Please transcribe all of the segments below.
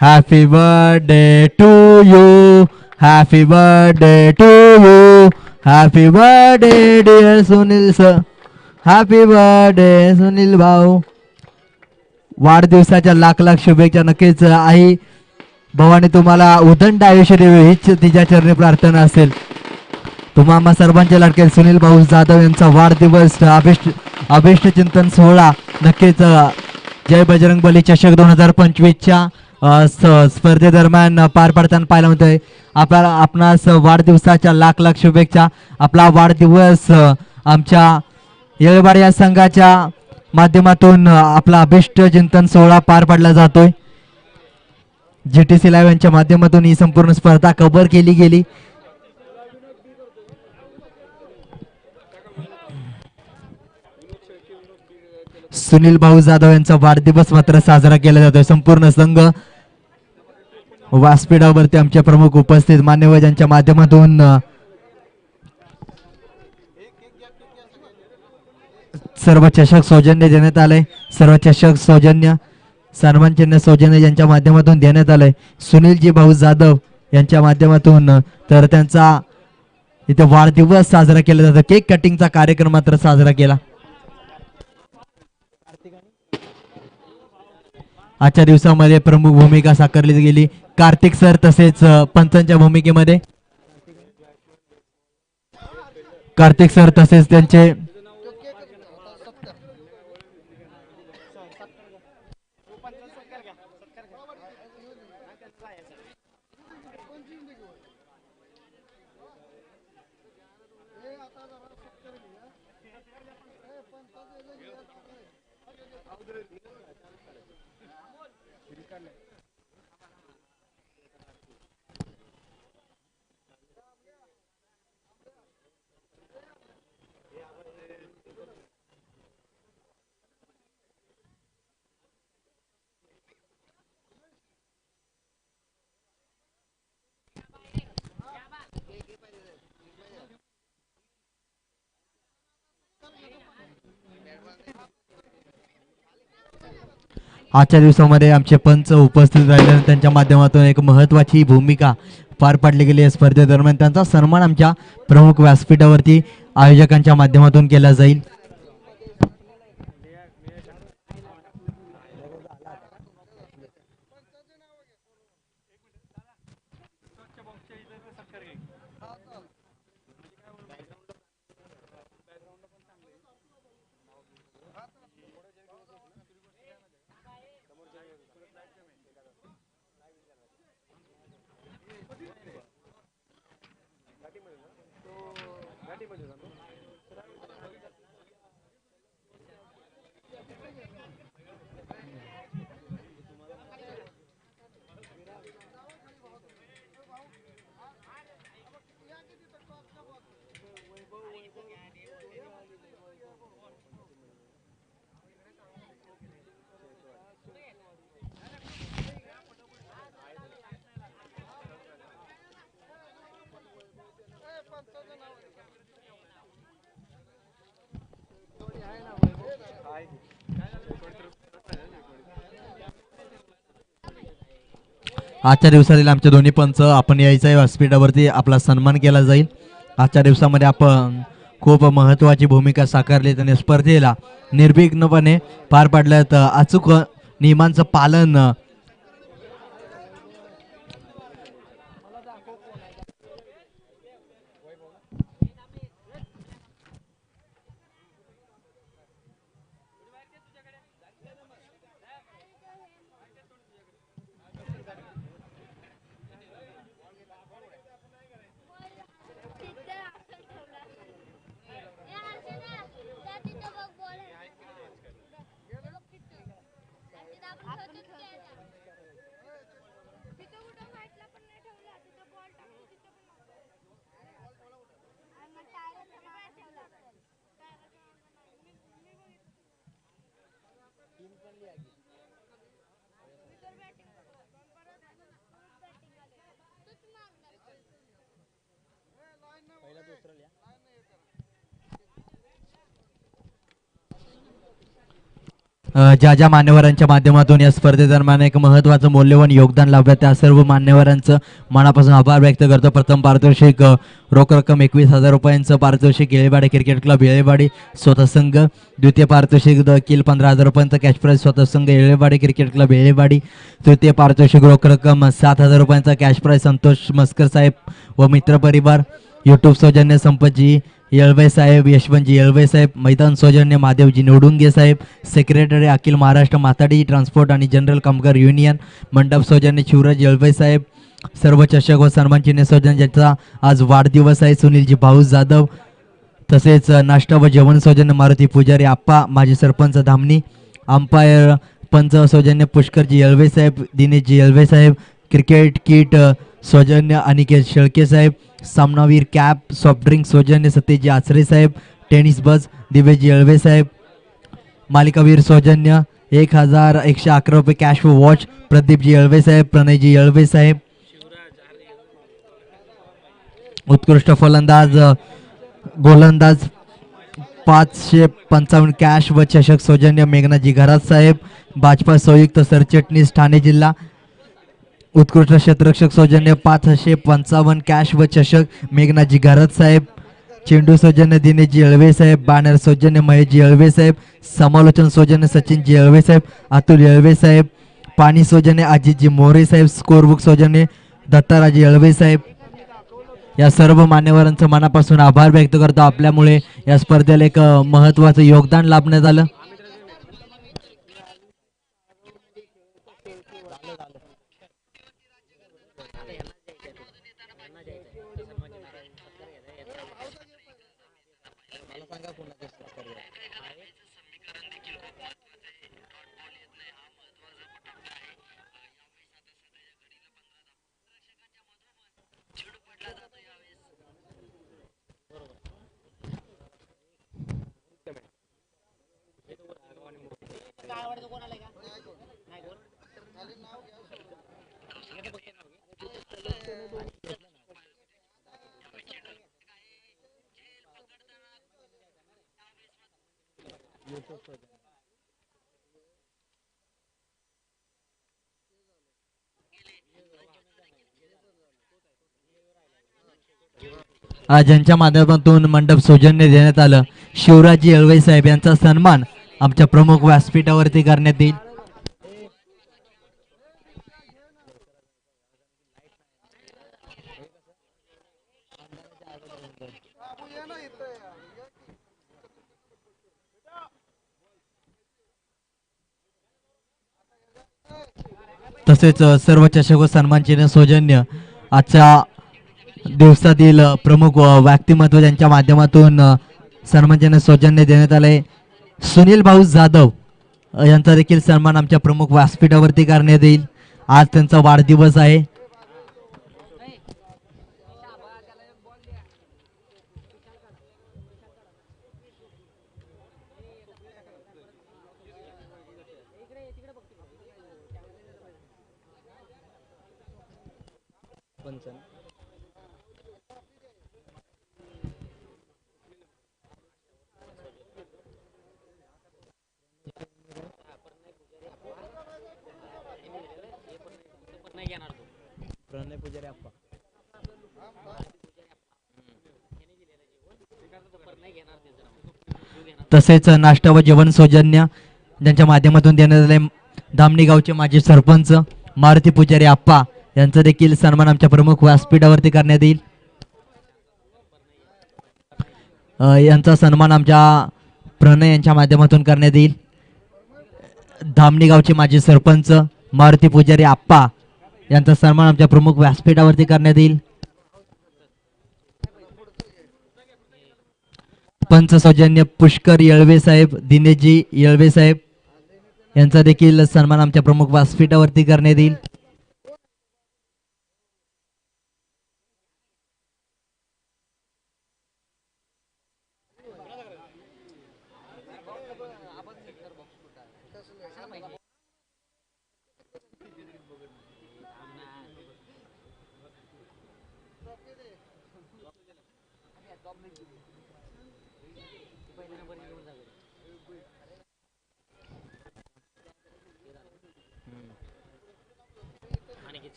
Happy birthday to you. Happy birthday to you. Happy birthday dear Sunil sir. Happy birthday Sunil भाऊ. वाढदिवसाच्या लाख लाख शुभेच्छा. नक्कीच आई भवानी तुम्हाला उदंड आयुष्य देवी हीच तिच्या चरणी प्रार्थना असेल. तुम्हा सर्वांचे लाडके सुनील भाऊ जाधव यांचा वाढदिवस अभिष्ट चिंतन सोहळा नक्कीच जय बजरंग बली चषक 2025च्या स्पर्धेदरम्यान पार पडताना पाहायला मिळतोय. आपणास वाढदिवसाच्या लाख लाख शुभेच्छा. आपला वाढदिवस आमच्या येळेवाडी या संघाच्या माध्यमातून आपला अभिष्ट चिंतन सोहळा पार पडला जातोय. GTC लाईव्ह यांच्या माध्यमातून ही संपूर्ण स्पर्धा कव्हर केली गेली. सुनील भाऊ जाधव यांचा वाढदिवस मात्र साजरा केला जातोय. संपूर्ण संघ व्यासपीठावरती आमच्या प्रमुख उपस्थित मान्यवर यांच्या माध्यमातून सर्व चषक सौजन्य देण्यात आलंय. सर्व चषक सौजन्य सन्मान चिन्ह सौजन्य यांच्या माध्यमातून देण्यात आलंय. सुनीलजी भाऊ जाधव यांच्या माध्यमातून तर त्यांचा इथे वाढदिवस साजरा केला जातो. केक कटिंगचा कार्यक्रम मात्र साजरा केला. आजच्या दिवसामध्ये प्रमुख भूमिका साकारली गेली. कार्तिक सर तसेच पंचांच्या भूमिकेमध्ये कार्तिक सर तसेच त्यांचे आजच्या दिवसामध्ये आमचे पंच उपस्थित राहिले. त्यांच्या माध्यमातून एक महत्वाची भूमिका पार पाडली गेली या स्पर्धेदरम्यान. त्यांचा सन्मान आमच्या प्रमुख व्यासपीठावरती आयोजकांच्या माध्यमातून केला जाईल. आजच्या दिवसातील आमचे दोन्ही पंच आपण यायचं आहे व्यासपीठावरती आपला सन्मान केला जाईल. आजच्या दिवसामध्ये आपण खूप महत्वाची भूमिका साकारली. त्याने स्पर्धेला निर्विघ्नपणे पार पाडल्यात. अचूक नियमांचं पालन ज्या ज्या मान्यवरांच्या माध्यमातून या स्पर्धेदरम्यान एक महत्त्वाचं मौल्यवान योगदान लाभलं त्या सर्व मान्यवरांचं मनापासून आभार व्यक्त करतो. प्रथम पारितोषिक रोख रक्कम 21,000 रुपयांचं पारितोषिक येळेवाडी क्रिकेट क्लब येळेवाडी स्वतः संघ. द्वितीय पारितोषिक किल 15,000 रुपयांचं कॅश प्राईज स्वतः संघ येळेवाडी क्रिकेट क्लब येळेवाडी. तृतीय पारितोषिक रोख रक्कम 7,000 रुपयांचा कॅश प्राईज संतोष मस्कर साहेब व मित्र परिवार. यूट्यूब सौजन्य संपतजी येळवे साहेब, यशवंतजी येळवे साहेब. मैदान सौजन्य महादेवजी निवडुंगे साहेब. सेक्रेटरी अखिल महाराष्ट्र माताडी ट्रान्सपोर्ट आणि जनरल कामगार युनियन. मंडप सौजन्य शिवराज येळवे साहेब. सर्व चषक व सन्मान चिन्ह सौजन्य ज्यांचा आज वाढदिवस आहे सुनीलजी भाऊ जाधव. तसेच नाश्ता व जेवण सौजन्य मारुती पुजारी आप्पा माजी सरपंच धामणी. अंपायर पंच सौजन्य पुष्करजी येळवे साहेब, दिनेशजी येळवे साहेब. क्रिकेट किट सौजन्य अनिकेत शेळके साहेब. सामनावीर कॅप सॉफ्ट ड्रिंक सौजन्य सतेजी आचरे साहेब. टेनिस बस दिवेजी येळवे साहेब. मालिकावीर सौजन्य 1,111 रुपये कॅश व वॉच प्रदीपजी येळवे साहेब, प्रणयजी येळवे साहेब. उत्कृष्ट फलंदाज गोलंदाज 555 कॅश व चषक सौजन्य मेघनाजी घरात साहेब. भाजपा संयुक्त सरचिटणीस ठाणे जिल्हा. उत्कृष्ट क्षेत्ररक्षक सौजन्य 555 कॅश व चषक मेघनाजी घरात साहेब. चेंडू सौजन्य दिनेशजी येळवे साहेब. बॅनर सौजन्य महेशजी येळवे साहेब. समालोचन सौजन्य सचिनजी येळवे साहेब, अतुल येळवे साहेब. पाणी सौजन्य अजितजी मोरे साहेब. स्कोरबुक सौजन्य दत्ताराजी येळवे साहेब. या सर्व मान्यवरांचं मनापासून आभार व्यक्त करतो. आपल्यामुळे या स्पर्धेला एक महत्त्वाचं योगदान लाभण्यात आलं. ज्यांच्या माध्यमातून मंडप सौजन्य देण्यात आलं शिवराजी येळवे साहेब यांचा सन्मान आमच्या प्रमुख व्यासपीठावरती करण्यात येईल. तसेच सर्व चषक व सन्मान चिन्ह सौजन्य आजच्या दिवसातील प्रमुख व्यक्तिमत्व ज्यांच्या माध्यमातून सन्मान चिन्ह सौजन्य देण्यात आले सुनील भाऊ जाधव यांचा देखील सन्मान आमच्या प्रमुख व्यासपीठावरती करण्यात येईल. आज त्यांचा वाढदिवस आहे. तसेच नाश्ता व जेवण सौजन्य ज्यांच्या माध्यमातून देण्यात आले धामणी गावचे माजी सरपंच मारुती पुजारी आप्पा यांचा देखील सन्मान आमच्या प्रमुख व्यासपीठावरती करण्यात येईल. यांचा सन्मान आमच्या प्रणय यांच्या माध्यमातून करण्यात येईल. धामणी गावचे माजी सरपंच मारुती पुजारी आप्पा यांचा सन्मान आमच्या प्रमुख व्यासपीठावरती करण्यात येईल. पंच सौजन्य पुष्कर येळवे साहेब, दिनेशजी येळवे साहेब यांचा देखील सन्मान आमच्या प्रमुख व्यासपीठावरती करण्यात येईल.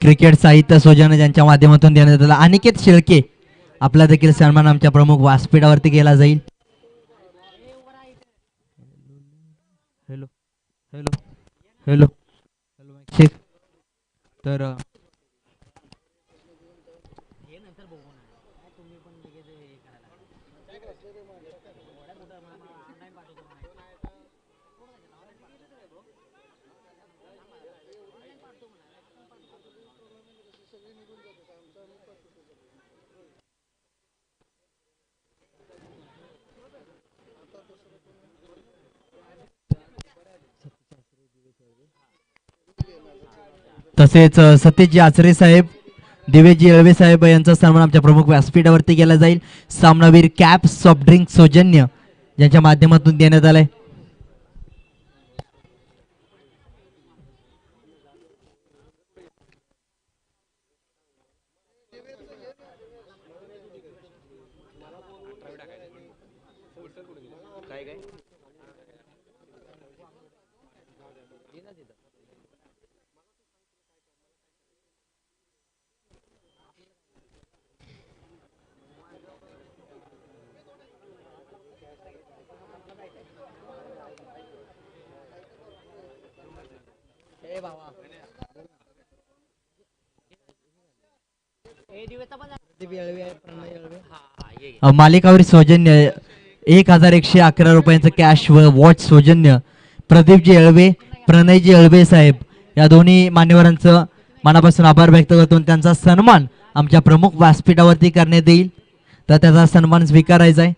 क्रिकेट साहित्य सौजन्य ज्यांच्या माध्यमातून देण्यात आलं अनिकेत शेळके आपला देखील सन्मान आमच्या प्रमुख व्यासपीठावरती केला जाईल. हॅलो हॅलो हॅलो हॅलो तर तसेच सतीशजी आचरे साहेब दिवेजी येळवे साहेब यांचा सन्मान आमच्या प्रमुख व्यासपीठावरती केला जाईल. सामनावीर कॅप सॉफ्ट ड्रिंक सौजन्य ज्यांच्या माध्यमातून देण्यात आलाय. मालिकावरील सौजन्य 1111 रुपयांचं कॅश व वॉच सौजन्य प्रदीपजी येळवे प्रणयजी येळवे साहेब या दोन्ही मान्यवरांचं मनापासून आभार व्यक्त करतो. त्यांचा सन्मान आमच्या प्रमुख व्यासपीठावरती करण्यात येईल तर त्याचा सन्मान स्वीकारायचा आहे.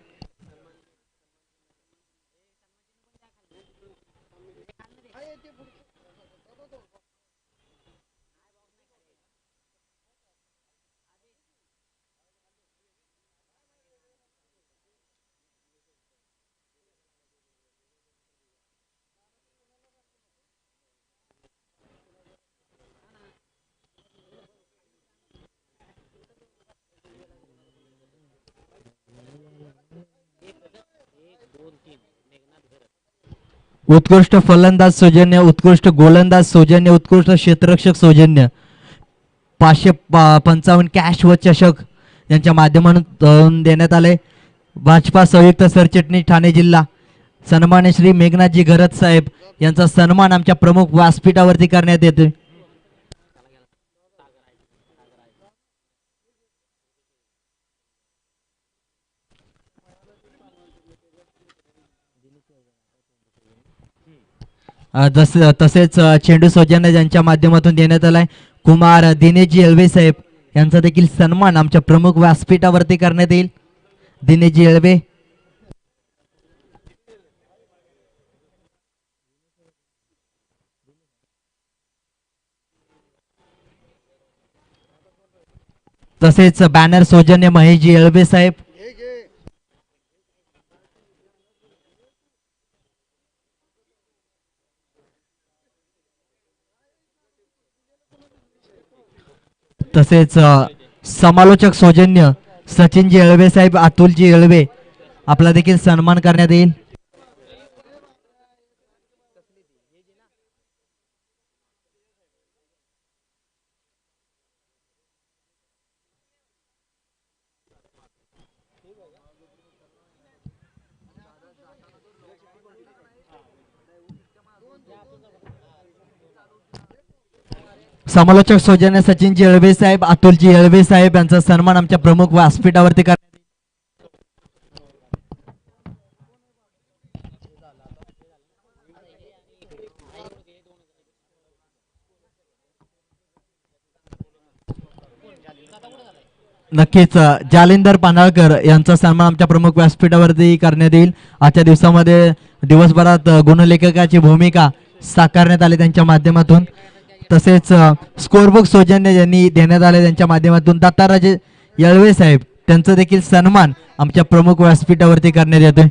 उत्कृष्ट फलंदाज सौजन्य उत्कृष्ट गोलंदाज सौजन्य उत्कृष्ट क्षेत्ररक्षक सौजन्य 555 कॅश व चषक यांच्या माध्यमातून देण्यात आले. भाजपा संयुक्त सरचिटणीस ठाणे जिल्हा सन्मान्य श्री मेघनाथजी घरत साहेब यांचा सन्मान आमच्या प्रमुख व्यासपीठावरती करण्यात येते. तसेच चेंडू सौजन्य ज्यांच्या माध्यमातून देण्यात आलाय कुमार दिनेशजी येळवे साहेब यांचा देखील सन्मान आमच्या प्रमुख व्यासपीठावरती करण्यात येईल. दिनेशजी येळवे तसेच बॅनर सौजन्य महेशजी येळवे साहेब तसेच समालोचक सौजन्य सचिनजी येळवे साहेब अतुलजी येळवे आपला देखील सन्मान करण्यात येईल. समालोचक सौजन्य सचिनजी येळवे साहेब अतुलजी येळवे साहेब यांचा सन्मान आमच्या प्रमुख व्यासपीठावरती करण्यात नक्कीच जालिंदर पानाळकर यांचा सन्मान आमच्या प्रमुख व्यासपीठावरती करण्यात येईल. आजच्या दिवसामध्ये दिवसभरात गुणलेखकाची भूमिका साकारण्यात आली त्यांच्या माध्यमातून. तसेच स्कोरबुक सौजन्य ज्यांनी देण्यात आले त्यांच्या माध्यमातून दत्ताराजे येळवे साहेब त्यांचा देखील सन्मान आमच्या प्रमुख व्यासपीठावरती करण्यात येतोय.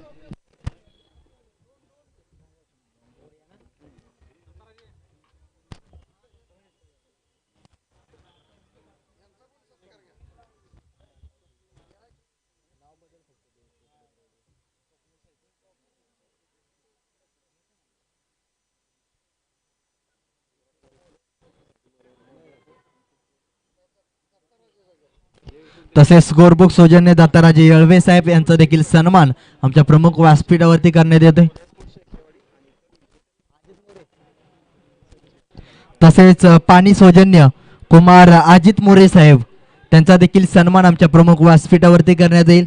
तसेच स्कोरबुक सौजन्य दत्ताराजे येळवे साहेब यांचा देखील सन्मान आमच्या प्रमुख व्यासपीठावरती करण्यात येतोय. तसेच पाणी सौजन्य कुमार अजित मोरे साहेब त्यांचा देखील सन्मान आमच्या प्रमुख व्यासपीठावरती करण्यात येईल.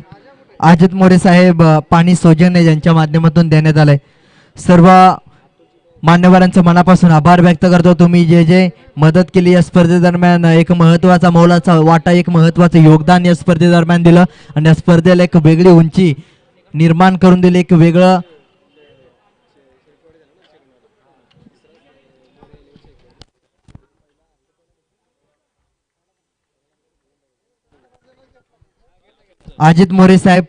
अजित मोरे साहेब पाणी सौजन्य यांच्या माध्यमातून देण्यात आलंय. सर्व मान्यवरांचं मनापासून आभार व्यक्त करतो. तुम्ही जे जे मदत केली या स्पर्धेदरम्यान, एक महत्वाचा मोलाचा वाटा, एक महत्वाचं योगदान या स्पर्धेदरम्यान दिलं आणि या स्पर्धेला एक वेगळी उंची निर्माण करून दिली, एक वेगळं अजित मोरे साहेब.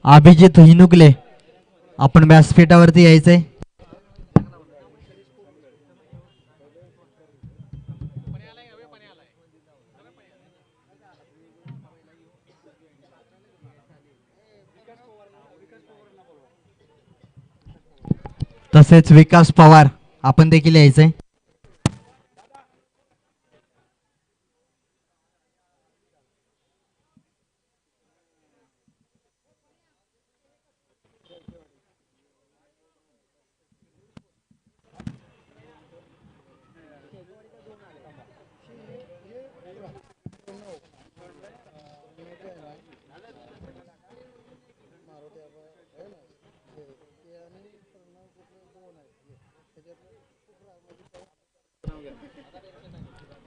अभिजित हिनुकले आपण व्यासपीठावरती यायचंय. तसेच विकास पवार आपण देखील यायचंय.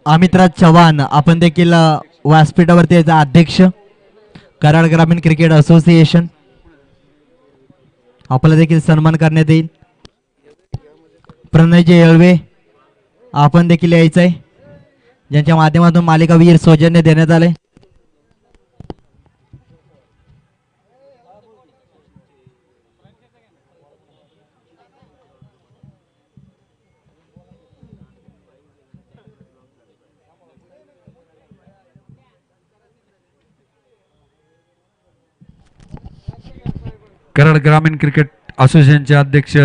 अमितराज चव्हाण आपण देखील व्यासपीठावरती यायचं. अध्यक्ष कराड ग्रामीण क्रिकेट असोसिएशन आपला देखील सन्मान करण्यात येईल. प्रणयजी येळवे आपण देखील यायचंय, ज्यांच्या माध्यमातून मालिकावीर सौजन्य देण्यात आले. कराड ग्रामीण क्रिकेट असोसिएशनचे अध्यक्ष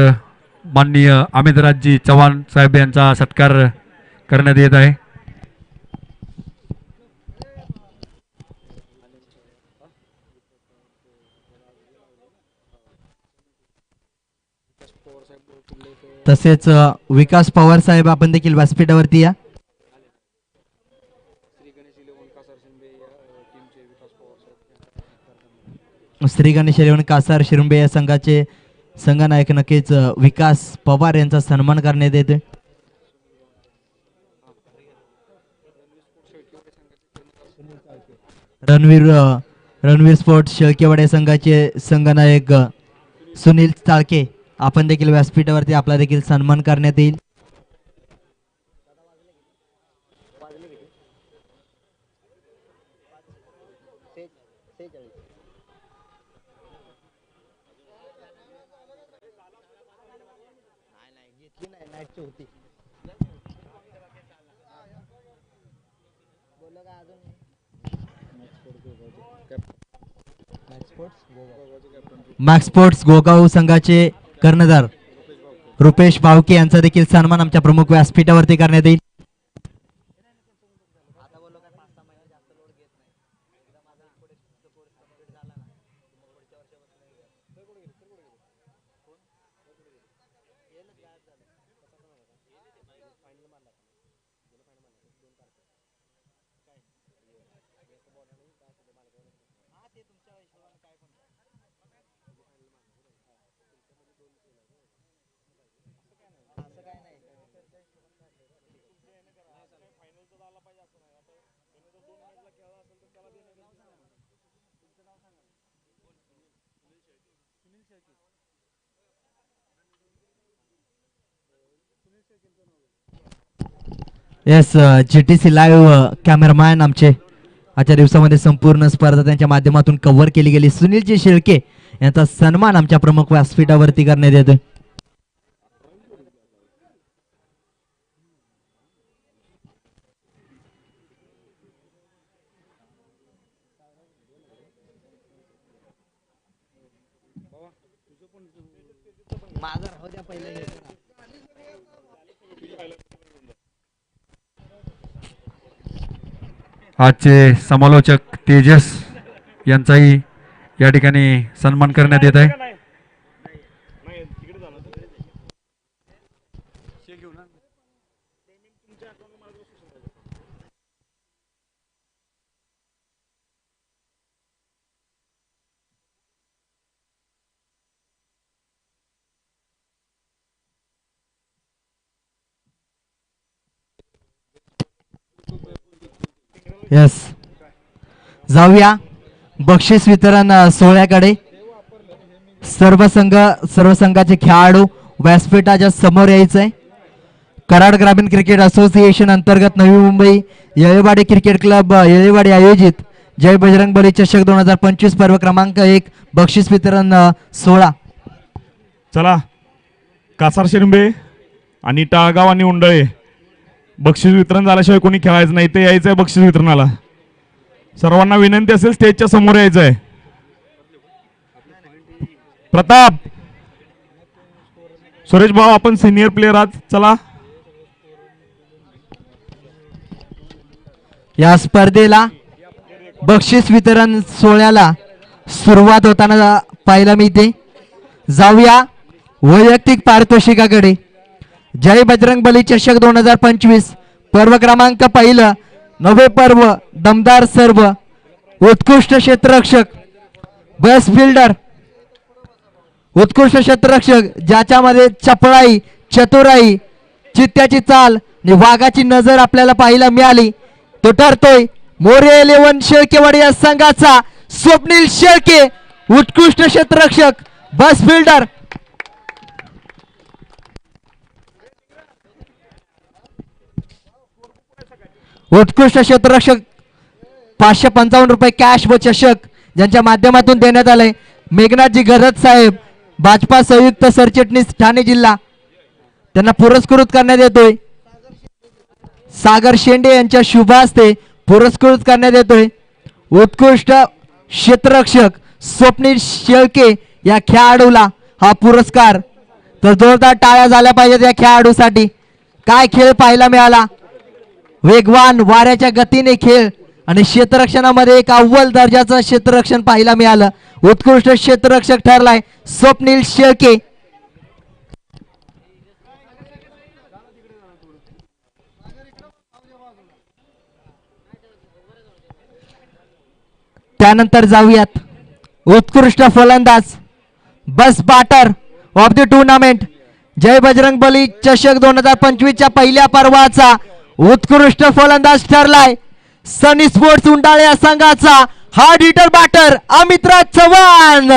माननीय अमितराजजी चव्हाण साहेब यांचा सत्कार करण्यात येत आहे. तसेच विकास पवार साहेब आपण देखील व्यासपीठावरती या. श्री गणेश इलेव्हन कासार शिरुंबे या संघाचे संघनायक नक्कीच विकास पवार यांचा सन्मान करण्यात येते. रणवीर स्पोर्ट्स शेळकेवाडे संघाचे संघनायक सुनील चाळके आपण देखील व्यासपीठावरती आपला देखील सन्मान करण्यात येईल. मॅक्स स्पोर्ट्स गोगाव संघाचे कर्णधार रुपेश भावके यांचा देखील सन्मान आमच्या प्रमुख व्यासपीठावरती करण्यात येईल. येस, GTC लाईव्ह कॅमेरामॅन आमचे आजच्या दिवसामध्ये संपूर्ण स्पर्धा त्यांच्या माध्यमातून कव्हर केली गेली. सुनीलजी शेळके यांचा सन्मान आमच्या प्रमुख व्यासपीठावरती करण्यात येतोय. आजचे समालोचक तेजस यांचाही या ठिकाणी सन्मान करण्यात येत आहे. येस, जाऊया बक्षीस वितरण सोहळ्याकडे. सर्व संघाचे खेळाडू व्यासपीठाच्या समोर यायचंय. कराड ग्रामीण क्रिकेट असोसिएशन अंतर्गत नवी मुंबई येळेवाडी क्रिकेट क्लब येळेवाडी आयोजित जय बजरंग बली चषक 2025 पर्व क्रमांक 1 बक्षीस वितरण सोहळा. चला, कासार शिरंबे आणि टाळगाव आणि उंडळे बक्षीस वितरण झाल्याशिवाय कोणी खेळायचं नाही. ते यायचंय बक्षीस वितरणाला. सर्वांना विनंती असेल स्टेजच्या समोर यायचंय. प्रताप, सुरेश भाऊ, आपण सिनियर प्लेअर आहात, चला. या स्पर्धेला बक्षीस वितरण सोहळ्याला सुरुवात होताना पाहायला मिळते. जाऊया वैयक्तिक पारितोषिकाकडे. जय बजरंग बली चषक 2025 पर्व क्रमांक 1 नवे पर्व दमदार सर्व उत्कृष्ट क्षेत्ररक्षक बेस्ट फिल्डर उत्कृष्ट क्षेत्ररक्षक ज्याच्यामध्ये चपळाई चतुराई चित्त्याची चाल आणि वाघाची नजर आपल्याला पाहायला मिळाली तो ठरतोय मोरे 11 शेळकेवाडी या संघाचा स्वप्नील शेळके. उत्कृष्ट क्षेत्ररक्षक बेस्ट फिल्डर. उत्कृष्ट क्षेत्ररक्षक 555 रुपये कॅश व चषक ज्यांच्या माध्यमातून देण्यात आलंय. मेघनाथजी गरज साहेब भाजपा संयुक्त सरचिटणीस ठाणे जिल्हा त्यांना पुरस्कृत करण्यात येतोय. सागर शेंडे यांच्या शुभ हस्ते पुरस्कृत करण्यात येतोय. उत्कृष्ट क्षेत्ररक्षक स्वप्नील शेळके या खेळाडूला हा पुरस्कार. तर जोरदार टाळ्या झाल्या पाहिजेत या खेळाडूसाठी. काय खेळ पाहायला मिळाला. वेगवान वाऱ्याच्या गतीने खेळ आणि क्षेत्ररक्षणामध्ये एक अव्वल दर्जाचं क्षेत्ररक्षण पाहायला मिळालं. उत्कृष्ट क्षेत्ररक्षक ठरलाय स्वप्नील शेळके. त्यानंतर जाऊयात उत्कृष्ट फलंदाज बस बॅटर ऑफ द टुर्नामेंट जय बजरंग बली चषक 2025 च्या पहिल्या पर्वाचा उत्कृष्ट फलंदाज ठरलाय सनी स्पोर्ट्स उंडाळे या संघाचा हार्ड हिटर बॅटर अमितराज चव्हाण.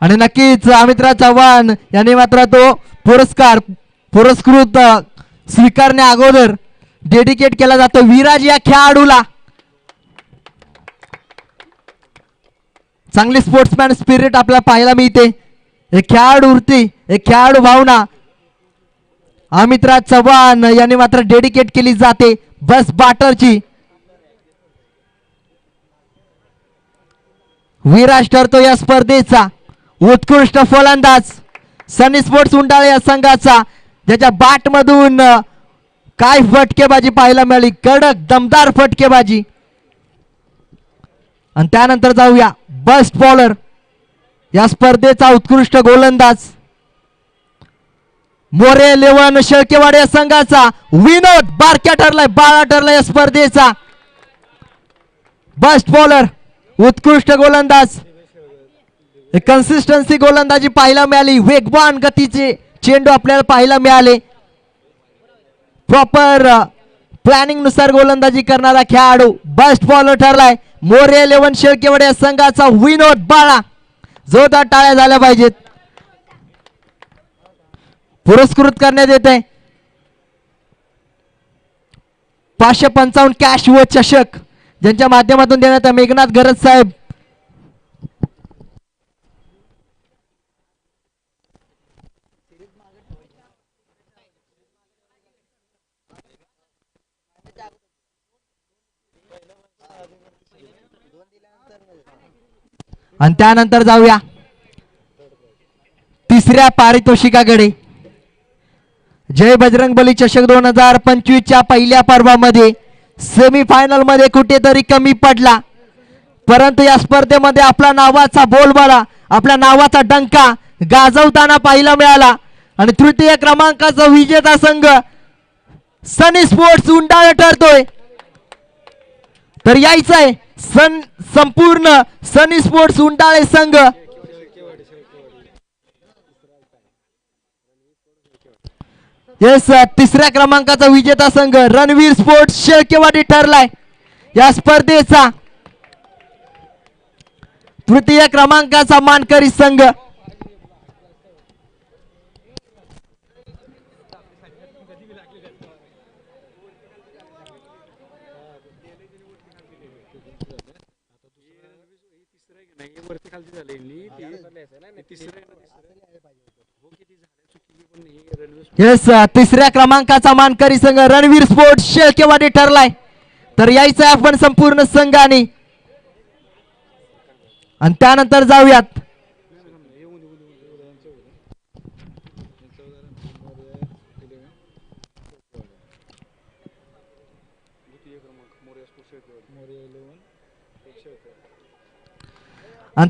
आणि नक्कीच अमितराज चव्हाण यांनी मात्र तो पुरस्कृत स्वीकारण्या अगोदर डेडिकेट केला जातो विराज या खेळाडूला. चांगली स्पोर्ट्समॅन स्पिरिट आपल्याला पाहायला मिळते. एक खेळाडू वृत्ती एक खेळाडू भावना अमितराज चव्हाण यांनी मात्र डेडिकेट केली जाते बस बॅटरची. विराज ठरतो या स्पर्धेचा उत्कृष्ट फलंदाज सनी स्पोर्ट्स उंडाळे या संघाचा ज्याच्या बॅट मधून काय फटकेबाजी पाहायला मिळाली. कडक दमदार फटकेबाजी. आणि त्यानंतर जाऊया बेस्ट बॉलर या स्पर्धेचा उत्कृष्ट गोलंदाज मोरे 11 शेळकेवाडी या संघाचा विनोद बारक्या ठरलाय बाळा ठरलाय या स्पर्धेचा बेस्ट बॉलर उत्कृष्ट गोलंदाज. कन्सिस्टन्सी गोलंदाजी पाहायला मिळाली. वेगवान गतीचे चेंडू आपल्याला पाहायला मिळाले. प्रॉपर प्लॅनिंग नुसार गोलंदाजी करणारा खेळाडू बेस्ट बॉलर ठरलाय मोरे 11 शेळकेवाडी या संघाचा विनोद बाळा. जोरदार टाळ्या झाल्या पाहिजेत. पुरस्कृत करण्यात येत आहे. 555 कॅश व चषक ज्यांच्या माध्यमातून देण्यात आहे. मेघनाथ गरज साहेब, आणि त्यानंतर जाऊया तिसऱ्या पारितोषिकाकडे. जय बजरंगबली चषक 2025 च्या पहिल्या पर्वामध्ये सेमीफायनल मध्ये कुठेतरी कमी पडला, परंतु या स्पर्धेमध्ये आपला नावाचा बोलबाला, आपल्या नावाचा डंका गाजवताना पाहायला मिळाला. आणि तृतीय क्रमांकाचा विजेता संघ सनी स्पोर्ट्स उंडाळ ठरतोय. तर यायचं आहे संपूर्ण सनी स्पोर्ट्स उंडाळे संघ. तिसऱ्या क्रमांकाचा विजेता संघ रणवीर स्पोर्ट्स शेळकेवाडी ठरलाय या स्पर्धेचा. तृतीय क्रमांकाचा मानकरी संघ तिसऱ्या क्रमांकाचा मानकरी संघ रणवीर स्पोर्ट्स शेळकेवाडी ठरलाय. तर यायचं आहे आपण संपूर्ण संघाने. आणि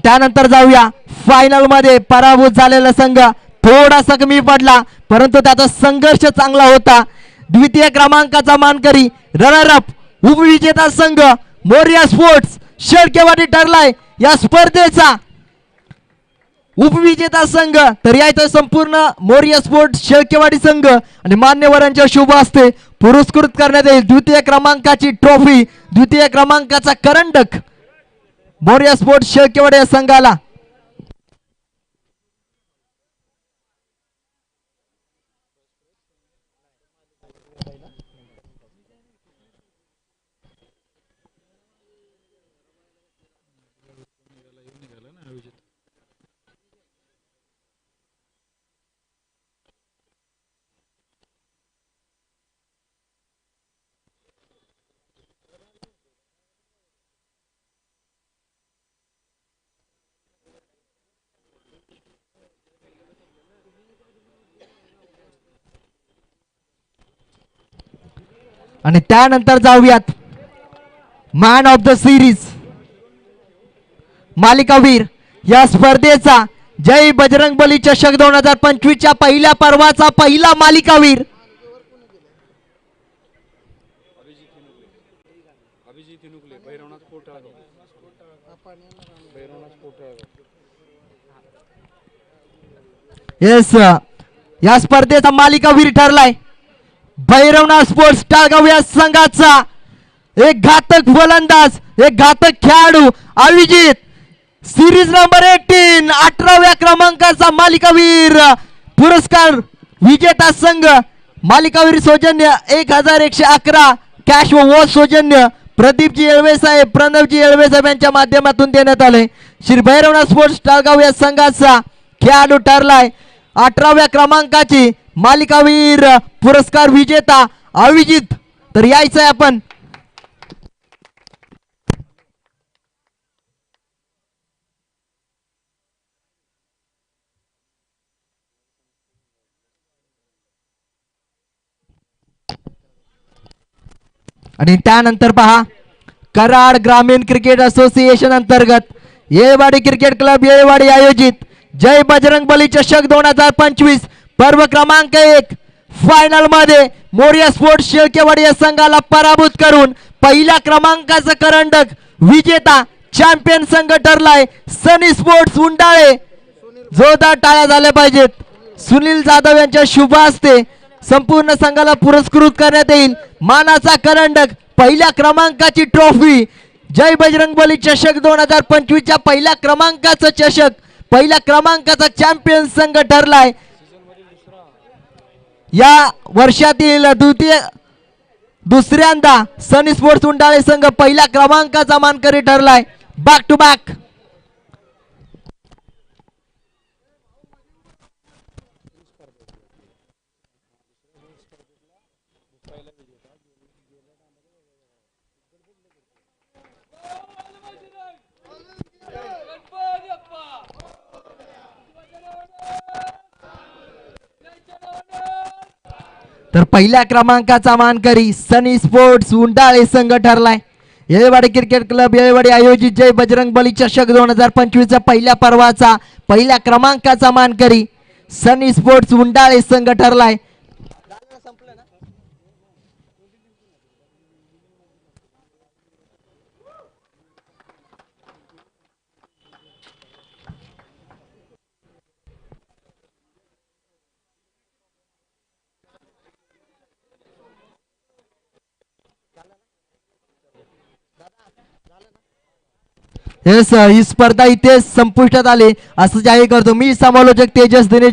त्यानंतर जाऊयात फायनल मध्ये पराभूत झालेला संघ थोडासा कमी पडला, परंतु त्याचा संघर्ष चांगला होता. द्वितीय क्रमांकाचा मानकरी रनरअप उपविजेता संघ मोरिया स्पोर्ट्स शेळकेवाडी ठरलाय या स्पर्धेचा उपविजेता संघ. तर यायचं संपूर्ण मोरिया स्पोर्ट्स शेळकेवाडी संघ आणि मान्यवरांच्या शुभ हस्ते पुरस्कृत करण्यात येईल. द्वितीय क्रमांकाची ट्रॉफी, द्वितीय क्रमांकाचा करंडक मोरिया स्पोर्ट्स शेळकेवाडी या संघाला. आणि त्यानंतर जाऊयात मॅन ऑफ द सिरीज मालिकावीर या स्पर्धेचा जय बजरंगबली चषक 2025 च्या पहिल्या पर्वाचा पहिला मालिकावीर येस या स्पर्धेचा मालिकावीर ठरलाय भैरवनाथ स्पोर्ट्स टाळगाव या संघाचा एक घातक फलंदाज, एक घातक खेळाडू अभिजित. सिरीज नंबर 18 18व्या क्रमांकाचा मालिकावीर पुरस्कार विजेता संघ. मालिकावीर सौजन्य 1111 कॅश व वॉच सौजन्य प्रदीपजी येळवे साहेब, प्रणवजी येळवे साहेब यांच्या माध्यमातून देण्यात आले. श्री भैरवनाथ स्पोर्ट्स टाळगाव या संघाचा खेळाडू ठरलाय 18व्या क्रमांकाची मालिकावीर पुरस्कार विजेता अभिजित. तर यायचंय आपण आणि त्यानंतर पहा कराड ग्रामीण क्रिकेट असोसिएशन अंतर्गत येळवाडी क्रिकेट क्लब येळवाडी आयोजित जय बजरंगबली चषक 2025 पर्व क्रमांक 1 फायनल मध्ये मोरिया स्पोर्ट्स शेळकेवाडी या संघाला पराभूत करून पहिल्या क्रमांकाचा करंडक विजेता चॅम्पियन संघ ठरलाय सनी स्पोर्ट्स उंडाळे. जोरदार टाळ्या झाल्या पाहिजेत. सुनील जाधव यांच्या शुभ हस्ते संपूर्ण संघाला पुरस्कृत करण्यात येईल मानाचा करंडक, पहिल्या क्रमांकाची ट्रॉफी. जय बजरंगबली चषक 2025 च्या पहिल्या क्रमांकाचा चषक, पहिल्या क्रमांकाचा चॅम्पियन संघ ठरलाय या वर्षातील दुसऱ्यांदा सनी स्पोर्ट्स उंडाळे संघ पहिल्या क्रमांकाचा मानकरी ठरलाय. Back to back. तर पहिल्या क्रमांकाचा मानकरी सनी स्पोर्ट्स उंडाळे संघ ठरलाय. येळेवाडी क्रिकेट क्लब येळेवाडी आयोजित जय बजरंग बली चषक 2025 पहिल्या पर्वाचा पहिल्या क्रमांकाचा मानकरी सनी स्पोर्ट्स उंडाळे संघ ठरलाय. ही स्पर्धा इथे संपुष्टात आली असं जाहीर करतो. मी समालोचक तेजस दिनेश